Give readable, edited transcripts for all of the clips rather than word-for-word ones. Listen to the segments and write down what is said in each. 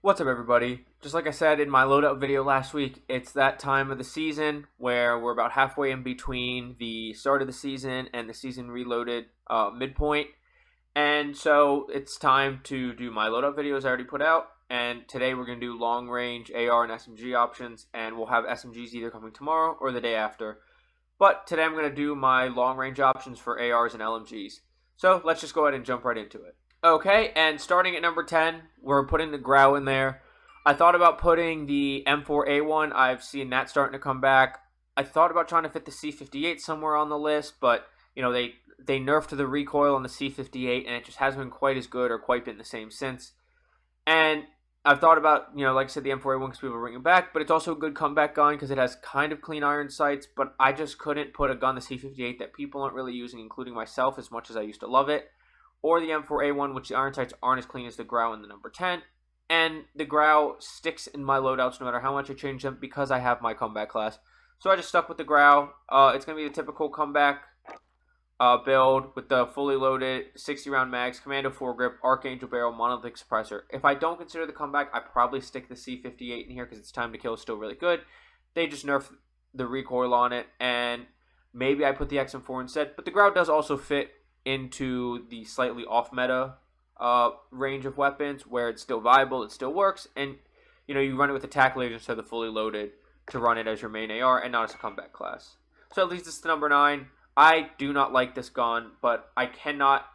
What's up, everybody? Just like I said in my loadout video last week, it's that time of the season where we're about halfway in between the start of the season and the season reloaded midpoint. And so it's time to do my loadout videos I already put out. And today we're going to do long range AR and SMG options, and we'll have SMGs either coming tomorrow or the day after. But today I'm going to do my long range options for ARs and LMGs. So let's just go ahead and jump right into it. Okay, and starting at number 10, we're putting the Grau in there. I thought about putting the M4A1. I've seen that starting to come back. I thought about trying to fit the C58 somewhere on the list, but they nerfed the recoil on the C58, and it just hasn't been quite as good or quite been the same since. And I've thought about, like I said, the M4A1 because people bring it back, but it's also a good comeback gun because it has kind of clean iron sights, but I just couldn't put a gun, the C58, that people aren't really using, including myself, as much as I used to love it. Or the M4A1, which the iron sights aren't as clean as the Grau in the number 10. And the Grau sticks in my loadouts no matter how much I change them because I have my comeback class. So I just stuck with the Grau. It's going to be the typical comeback build with the fully loaded 60-round mags, Commando foregrip, Archangel barrel, monolithic suppressor. If I don't consider the comeback, I probably stick the C58 in here because its time to kill is still really good. They just nerfed the recoil on it, and maybe I put the XM4 instead. But the Grau does also fit into the slightly off-meta range of weapons where it's still viable, it still works, and you run it with attack lasers instead of the fully loaded to run it as your main AR and not as a comeback class. So that leads us to number 9. I do not like this gun, but I cannot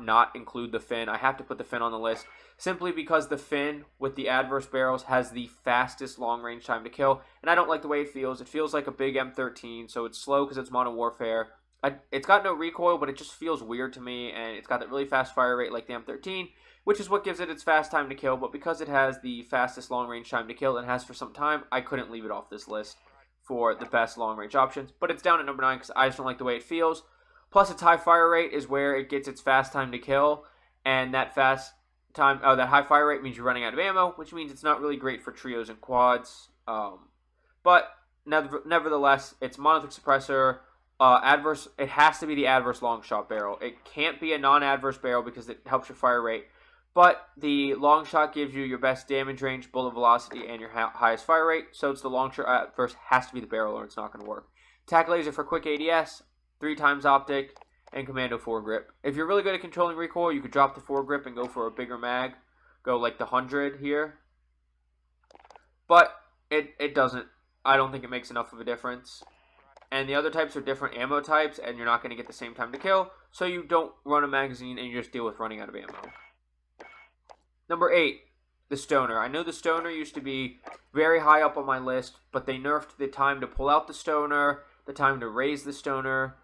not include the Fin. I have to put the Fin on the list simply because the Fin with the adverse barrels has the fastest long-range time to kill, and I don't like the way it feels. It feels like a big M13, so it's slow because it's Modern Warfare. It's got no recoil, but it just feels weird to me, and it's got that really fast fire rate like the M13, which is what gives it its fast time to kill, but because it has the fastest long-range time to kill and has for some time, I couldn't leave it off this list for the best long-range options, but it's down at number 9 because I just don't like the way it feels. Plus, its high fire rate is where it gets its fast time to kill, and that that high fire rate means you're running out of ammo, which means it's not really great for trios and quads, but nevertheless, it's monolithic suppressor. Adverse, it has to be the adverse long shot barrel. It can't be a non-adverse barrel because it helps your fire rate. But the long shot gives you your best damage range, bullet velocity, and your highest fire rate. So it's the long shot adverse has to be the barrel or it's not going to work. Attack laser for quick ADS, 3x optic, and commando foregrip. If you're really good at controlling recoil, you could drop the foregrip and go for a bigger mag. Go like the 100 here. But it doesn't. I don't think it makes enough of a difference. And the other types are different ammo types, and you're not going to get the same time to kill, so you don't run a magazine and you just deal with running out of ammo. Number 8, the Stoner. I know the Stoner used to be very high up on my list, but they nerfed the time to pull out the Stoner, the time to raise the Stoner,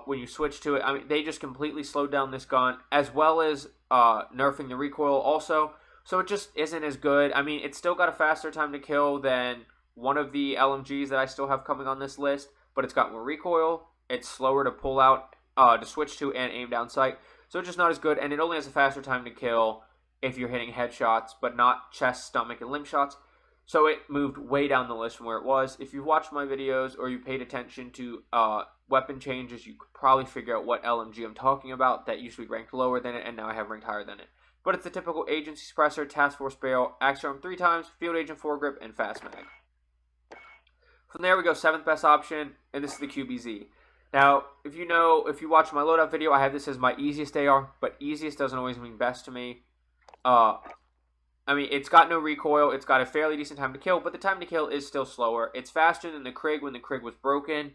when you switch to it. I mean, they just completely slowed down this gun, as well as nerfing the recoil also, so it just isn't as good. I mean, it's still got a faster time to kill than one of the LMGs that I still have coming on this list, but it's got more recoil, it's slower to pull out, to switch to, and aim down sight, so it's just not as good, and it only has a faster time to kill if you're hitting headshots, but not chest, stomach, and limb shots, so it moved way down the list from where it was. If you've watched my videos, or you paid attention to weapon changes, you could probably figure out what LMG I'm talking about. That used to be ranked lower than it, and now I have ranked higher than it. But it's the typical agency suppressor, task force barrel, axe arm 3x, field agent foregrip, and fast mag. From there we go, 7th best option, and this is the QBZ. Now, if you watch my loadout video, I have this as my easiest AR, but easiest doesn't always mean best to me. I mean, it's got no recoil, it's got a fairly decent time to kill, but the time to kill is still slower. It's faster than the Krig when the Krig was broken,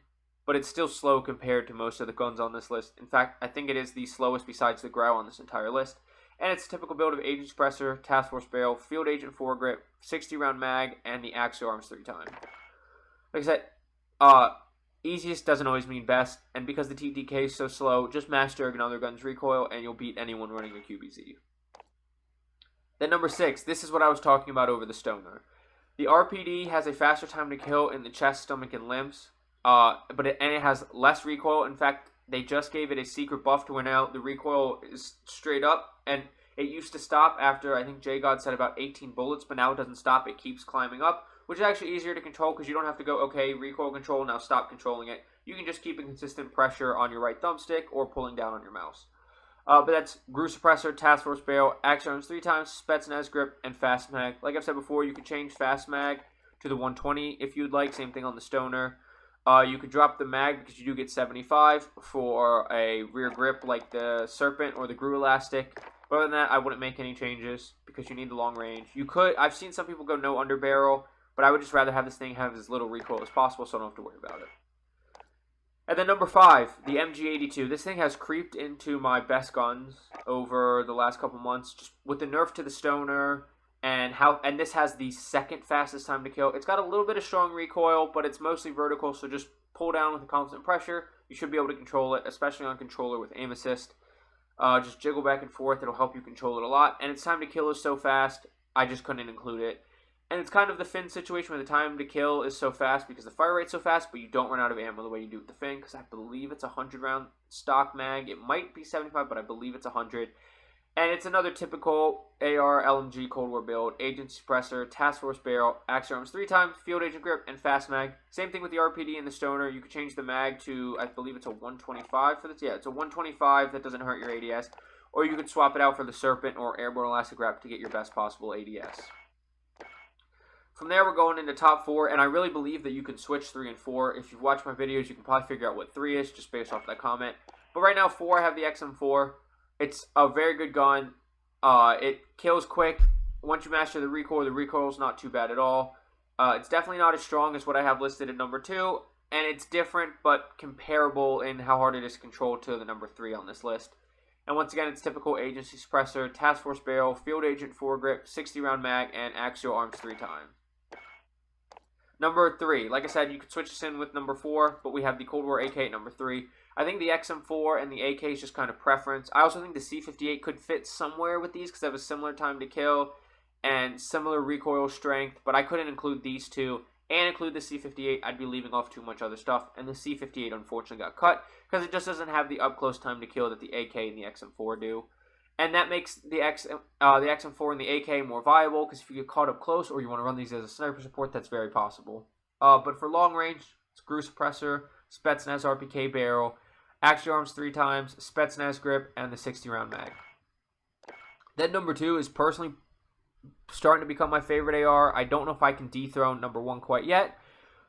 but it's still slow compared to most of the guns on this list. In fact, I think it is the slowest besides the Grau on this entire list. And it's a typical build of agent suppressor, task force barrel, field agent foregrip, 60-round mag, and the axe arms 3x. Like I said, easiest doesn't always mean best, and because the TTK is so slow, just master another gun's recoil, and you'll beat anyone running a QBZ. Then number 6, this is what I was talking about over the Stoner. The RPD has a faster time to kill in the chest, stomach, and limbs, but it has less recoil. In fact, they just gave it a secret buff to where now the recoil is straight up, and it used to stop after, I think J-God said about 18 bullets, but now it doesn't stop, it keeps climbing up, which is actually easier to control because you don't have to go, okay, recoil control, now stop controlling it. You can just keep a consistent pressure on your right thumbstick or pulling down on your mouse. But that's Grau Suppressor, Task Force Barrel, Action Arms 3 times, Spetsnaz Grip, and Fast Mag. Like I've said before, you could change Fast Mag to the 120 if you'd like. Same thing on the Stoner. You could drop the mag because you do get 75 for a rear grip like the Serpent or the Grau Elastic. But other than that, I wouldn't make any changes because you need the long range. You could, I've seen some people go no underbarrel, but I would just rather have this thing have as little recoil as possible so I don't have to worry about it. And then number 5, the MG82. This thing has creeped into my best guns over the last couple months, just with the nerf to the Stoner and this has the second fastest time to kill. It's got a little bit of strong recoil, but it's mostly vertical, so just pull down with a constant pressure. You should be able to control it, especially on controller with aim assist. Just jiggle back and forth. It'll help you control it a lot. And its time to kill is so fast, I just couldn't include it. And it's kind of the Finn situation where the time to kill is so fast because the fire rate's so fast, but you don't run out of ammo the way you do with the Finn, because I believe it's a 100-round stock mag. It might be 75, but I believe it's 100. And it's another typical AR LMG Cold War build. Agent Suppressor, Task Force Barrel, Action Arms 3 times, Field Agent Grip, and Fast Mag. Same thing with the RPD and the Stoner. You could change the mag to, I believe it's a 125 for this. Yeah, it's a 125 that doesn't hurt your ADS. Or you could swap it out for the Serpent or Airborne Elastic Wrap to get your best possible ADS. From there, we're going into top 4, and I really believe that you can switch 3 and 4. If you've watched my videos, you can probably figure out what 3 is just based off that comment. But right now, 4, I have the XM4. It's a very good gun. It kills quick. Once you master the recoil is not too bad at all. It's definitely not as strong as what I have listed at number 2, and it's different but comparable in how hard it is to control to the number 3 on this list. And once again, it's typical Agency Suppressor, Task Force Barrel, Field Agent 4-grip, 60-round mag, and Axial Arms 3 times. Number 3, like I said, you could switch this in with number 4, but we have the Cold War AK at number 3. I think the XM4 and the AK is just kind of preference. I also think the C58 could fit somewhere with these because they have a similar time to kill and similar recoil strength, but I couldn't include these two and include the C58. I'd be leaving off too much other stuff, and the C58 unfortunately got cut because it just doesn't have the up-close time to kill that the AK and the XM4 do. And that makes the XM4 and the AK more viable because if you get caught up close or you want to run these as a sniper support, that's very possible. But for long range, it's Grau Suppressor, Spetsnaz RPK Barrel, Axial Arms 3 times, Spetsnaz Grip, and the 60-round mag. Then number 2 is personally starting to become my favorite AR. I don't know if I can dethrone number 1 quite yet,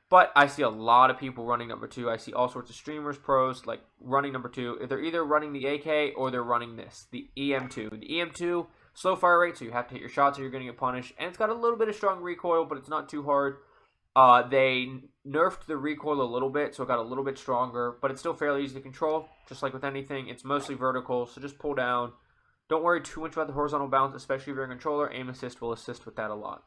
but I see a lot of people running number 2. I see all sorts of streamers, pros, like running number 2. They're either running the AK or they're running this, the EM2. The EM2, slow fire rate, so you have to hit your shots or you're going to get punished. And it's got a little bit of strong recoil, but it's not too hard. They nerfed the recoil a little bit, so it got a little bit stronger, but it's still fairly easy to control. Just like with anything, it's mostly vertical, so just pull down. Don't worry too much about the horizontal bounce, especially if you're a controller. Aim assist will assist with that a lot.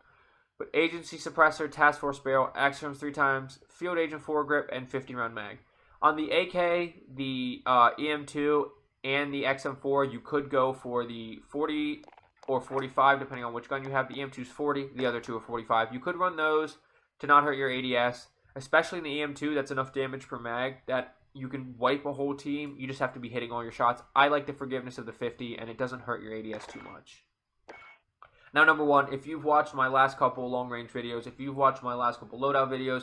But Agency Suppressor, Task Force Barrel, Axial Arms 3 times, Field Agent 4-grip, and 50-round mag. On the AK, the EM2, and the XM4, you could go for the 40 or 45, depending on which gun you have. The EM2 is 40, the other two are 45. You could run those to not hurt your ADS, especially in the EM2. That's enough damage per mag that you can wipe a whole team. You just have to be hitting all your shots. I like the forgiveness of the 50, and it doesn't hurt your ADS too much. Now, number 1, if you've watched my last couple long-range videos, if you've watched my last couple loadout videos,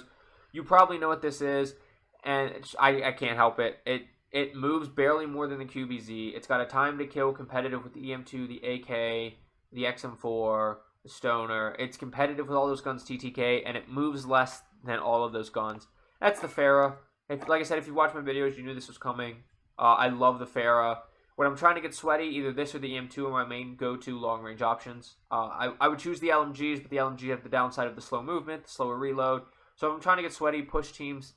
you probably know what this is, and I can't help it. It moves barely more than the QBZ. It's got a time to kill competitive with the EM2, the AK, the XM4, the Stoner. It's competitive with all those guns TTK, and it moves less than all of those guns. That's the Farah. Like I said, if you watched my videos, you knew this was coming. I love the Farah. When I'm trying to get sweaty, either this or the EM2 are my main go-to long-range options. I would choose the LMGs, but the LMG have the downside of the slow movement, the slower reload. So if I'm trying to get sweaty, push teams,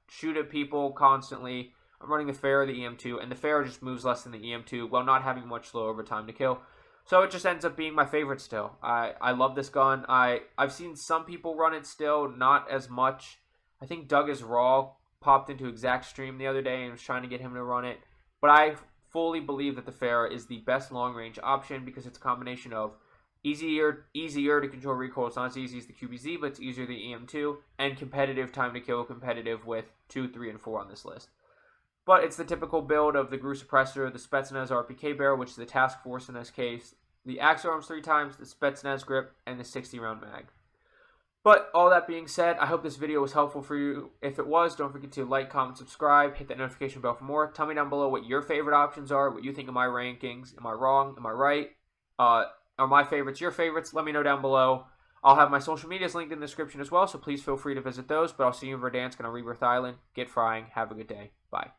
shoot at people constantly, I'm running the Farah, the EM2, and the Farah just moves less than the EM2 while not having much slow over time to kill. So it just ends up being my favorite still. I love this gun. I've seen some people run it still, not as much. I think Doug is Raw popped into Exact Stream the other day and was trying to get him to run it. But I fully believe that the Farah is the best long-range option because it's a combination of easier to control recoil. It's not as easy as the QBZ, but it's easier than the EM2, and competitive time to kill, competitive with 2, 3, and 4 on this list. But it's the typical build of the Grau Suppressor, the Spetsnaz RPK Barrel, which is the Task Force in this case, the Axial Arms 3 times, the Spetsnaz Grip, and the 60-round mag. But all that being said, I hope this video was helpful for you. If it was, don't forget to like, comment, subscribe, hit that notification bell for more. Tell me down below what your favorite options are, what you think of my rankings. Am I wrong? Am I right? Are my favorites your favorites? Let me know down below. I'll have my social medias linked in the description as well, so please feel free to visit those. But I'll see you in Verdansk on Rebirth Island. Get frying. Have a good day. Bye.